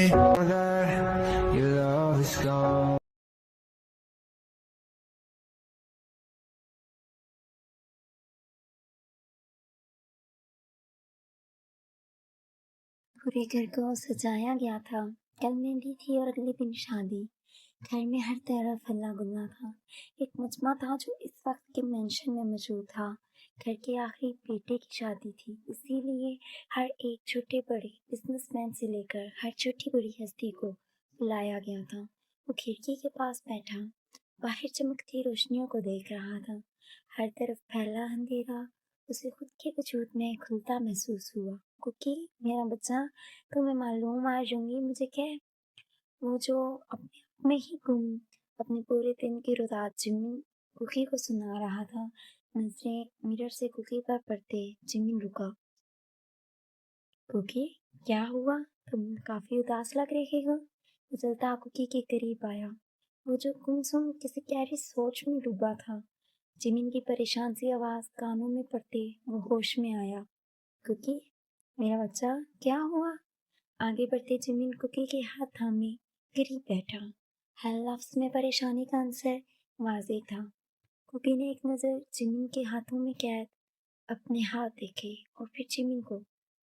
that your love is gone. पूरे घर को सजाया गया था। कल मेहंदी थी और अगले दिन शादी। घर में हर तरफ हल्ला गुल्ला था। एक मजमा था जो इस वक्त के मेंशन में मौजूद था। घर के आखिरी बेटे की शादी थी, इसीलिए हर एक छोटे बड़े बिजनेसमैन से लेकर हर छोटी बड़ी हस्ती को बुलाया गया था। वो खिड़की के पास बैठा बाहर चमकती रोशनियों को देख रहा था। हर तरफ फैला अंधेरा उसे खुद के वजूद में खुलता महसूस हुआ। कुकी, मेरा बच्चा, तुम्हें मालूम आ जाऊंगी मुझे क्या? वो जो अपने आप में ही गुम अपने पूरे दिन की रुदात जिमिन कुकी को सुना रहा था। नजरें मिरर से कुकी पर पड़ते जिमिन रुका। कुकी, क्या हुआ? तुम काफी उदास लग रहे हो। वो चलता कुकी के करीब आया। वो जो गुमसुम किसी गहरी सोच में डूबा था। जिमिन की परेशान सी आवाज कानों में पड़ते वो होश में आया। कुकी, मेरा बच्चा, क्या हुआ? आगे बढ़ते जिमिन कुकी के हाथ थामे करीब बैठा। हर लफ्ज में परेशानी का अंसर वाज़ेह था। कुकी ने एक नज़र जिमिन के हाथों में कैद अपने हाथ देखे और फिर जिमिन को,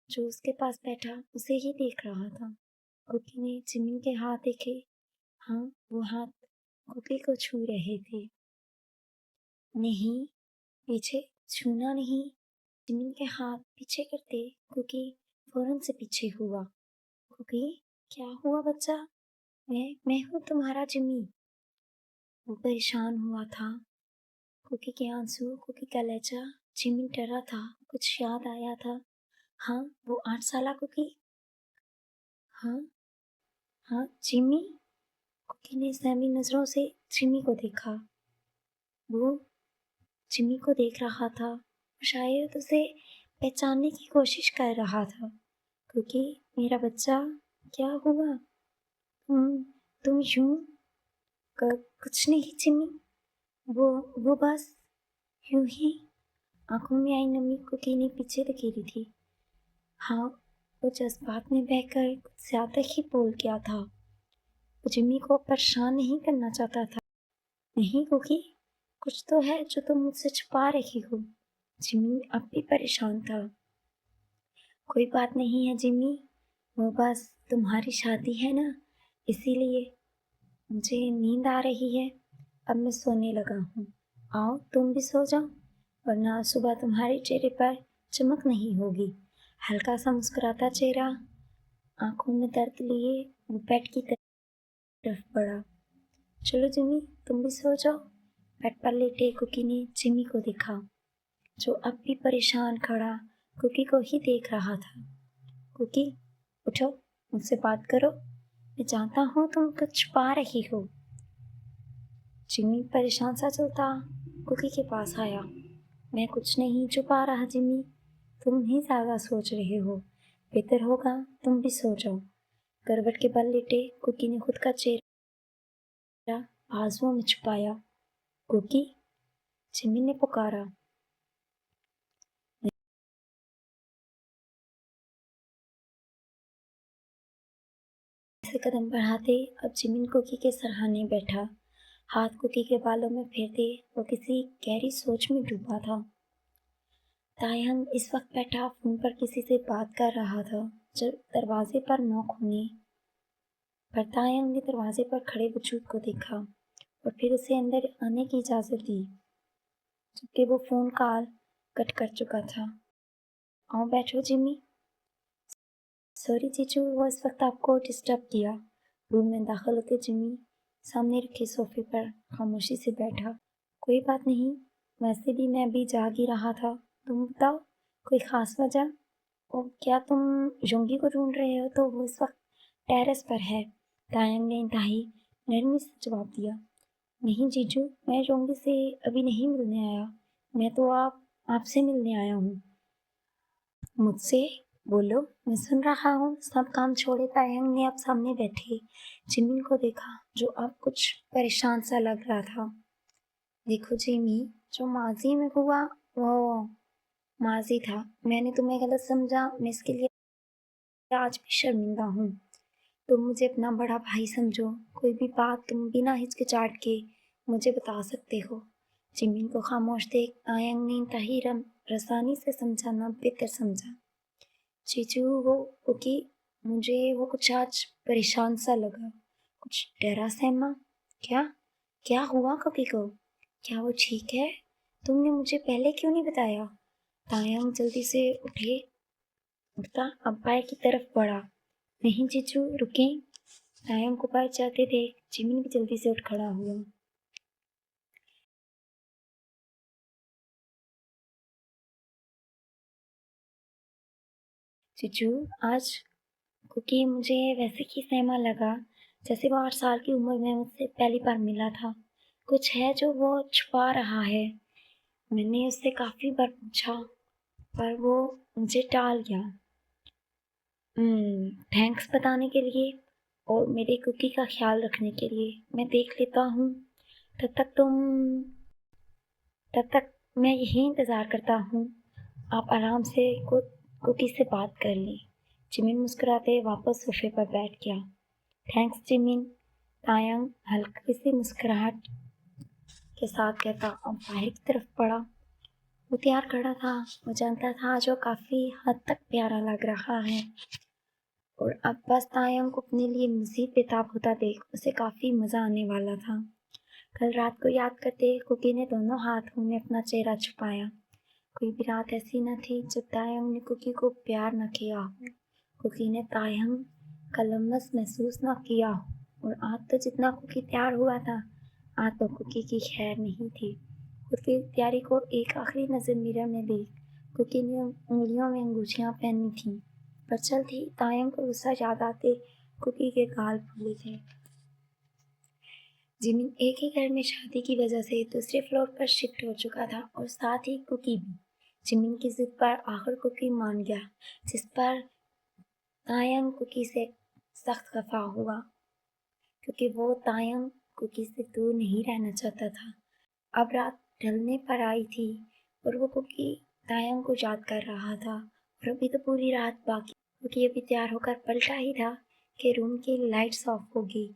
जो उसके पास बैठा उसे ही देख रहा था। कुकी ने जिमिन के हाथ देखे। हाँ, वो हाथ कुकी को छू रहे थे। नहीं, पीछे छूना नहीं। जिमिन के हाथ पीछे करते कुकी फौरन से पीछे हुआ। कुकी, क्या हुआ बच्चा? मैं हूँ तुम्हारा जिमी। वो परेशान हुआ था। कुकी के आंसू, कुकी का लहजा। जिमी डरा था, कुछ याद आया था। हाँ, वो 8 साल कुकी। हाँ हाँ, जिमी। कुकी ने सहमी नजरों से जिमी को देखा। वो जिमी को देख रहा था, शायद उसे पहचानने की कोशिश कर रहा था। कुकी, मेरा बच्चा, क्या हुआ? तुम यूं कुछ नहीं जिमी। वो बस यूं ही। आंखों में आई नमी कुकी ने पीछे धकेली थी। हाँ, वो जज्बात में बहकर कुछ ज्यादा ही बोल गया था। वो जिमी को परेशान नहीं करना चाहता था। नहीं कुकी, कुछ तो है जो तुम मुझसे छुपा रही हो। जिमी अब भी परेशान था। कोई बात नहीं है जिमी, वो बस तुम्हारी शादी है ना, इसीलिए मुझे नींद आ रही है। अब मैं सोने लगा हूँ। आओ तुम भी सो जाओ, वरना सुबह तुम्हारे चेहरे पर चमक नहीं होगी। हल्का सा मुस्कुराता चेहरा, आंखों में दर्द लिए वो बेड की तरफ बढ़ा। चलो जिमी, तुम भी सो जाओ। बेड पर लेटे कुकी ने जिमी को देखा, जो अब भी परेशान खड़ा कुकी को ही देख रहा था। कुकी, उठो, मुझसे बात करो। मैं जानता हूँ तुम कुछ छुपा रही हो। जिमी परेशान सा चलता कुकी के पास आया। मैं कुछ नहीं छुपा रहा जिमी, तुम ही ज़्यादा सोच रहे हो। बेहतर होगा तुम भी सो जाओ। करवट के बल लेटे कुकी ने खुद का चेहरा बाजुओं में छुपाया। कुकी, जिमी ने पुकारा। ऐसे कदम बढ़ाते अब जिमिन कुकी के सरहाने बैठा, हाथ कुकी के बालों में फेरते वो किसी गहरी सोच में डूबा था। तायंग इस वक्त बैठा फोन पर किसी से बात कर रहा था। जब दरवाजे पर नॉक होने पर तायंग ने दरवाजे पर खड़े वजूद को देखा और फिर उसे अंदर आने की इजाज़त दी, जबकि वो फ़ोन कॉल कट कर चुका था। आओ बैठो जिमी। सॉरी जीजू, वो इस वक्त आपको डिस्टर्ब किया। रूम में दाखिल होते जिमी सामने रखे सोफे पर खामोशी से बैठा। कोई बात नहीं, वैसे भी मैं अभी जाग ही रहा था। तुम बताओ, कोई ख़ास वजह? और क्या तुम योंगी को ढूंढ रहे हो? तो वो इस वक्त टेरेस पर है। तायंग ने इंतहाई नरमी से जवाब दिया। नहीं जीजू, मैं योंगी से अभी नहीं मिलने आया। मैं तो आपसे मिलने आया हूँ। मुझसे? बोलो, मैं सुन रहा हूँ। सब काम छोड़े तायंग ने अब सामने बैठे जिमिन को देखा, जो अब कुछ परेशान सा लग रहा था। देखो जिमी, जो माजी में हुआ वो माजी था। मैंने तुम्हें गलत समझा, मैं इसके लिए आज भी शर्मिंदा हूँ। तुम मुझे अपना बड़ा भाई समझो, कोई भी बात तुम बिना हिचकिचाहट के मुझे बता सकते हो। जिमिन को खामोश देख तायंग ने ताहिरम रसानी से समझाना बेहतर समझा। जीजू वो क्योंकि मुझे वो कुछ आज परेशान सा लगा, कुछ डरा सहमा। क्या क्या हुआ कुकी को? क्या वो ठीक है? तुमने मुझे पहले क्यों नहीं बताया? तायंग जल्दी से उठता अब्बाई की तरफ बढ़ा। नहीं जीजू रुकें। तायंग को बाहर जाते देख जिमिन भी जल्दी से उठ खड़ा हुआ। जीजू आज क्योंकि मुझे वैसे ही सहमा लगा जैसे वो 8 साल की उम्र में मुझसे पहली बार मिला था। कुछ है जो वो छुपा रहा है। मैंने उससे काफ़ी बार पूछा पर वो मुझे टाल गया। थैंक्स बताने के लिए और मेरे कुकी का ख्याल रखने के लिए। मैं देख लेता हूँ। तब तक तुम तब तक मैं यही इंतज़ार करता हूँ। आप आराम से कुकी से बात कर लें। जिमिन मुस्कुराते वापस सोफे पर बैठ गया। Thanks Jimin. तायंग हल्की सी मुस्कुराहट के साथ कहता और बाहर की तरफ पड़ा। वो तैयार खड़ा था। वो जानता था जो काफ़ी हद तक प्यारा लग रहा है और अब बस तायंग को अपने लिए मज़ीद बेताब होता देख उसे काफ़ी मज़ा आने वाला था। कल रात को याद करते कुकी ने दोनों हाथों में अपना चेहरा छुपाया। कोई भी रात ऐसी न थी जब तायंग ने कुकी को प्यार न किया हो, कुकी ने तायंग का लम्स महसूस न किया हो। और आज तो जितना कुकी तैयार हुआ था, आज तो कुकी की खैर नहीं थी। खुद की तैयारी को एक आखिरी नज़र मिरर में देख कुकी ने उंगलियों में अंगूठियाँ पहनी थीं, पर जल्द ही तायंग को गुस्सा याद आते कुकी के गाल फूले थे। जिमिन एक ही घर में शादी की वजह से दूसरे फ्लोर पर शिफ्ट हो चुका था और साथ ही कुकी भी। जिमिन की जिद पर आखिर कुकी मान गया, जिस पर तायंग कुकी से सख्त खफा हुआ क्योंकि वो तायंग कुकी से दूर नहीं रहना चाहता था। अब रात ढलने पर आई थी और वो कुकी तायंग को याद कर रहा था और अभी तो पूरी रात बाकी। कुकी अभी तैयार होकर पलटा ही था कि रूम की लाइट्स ऑफ होगी।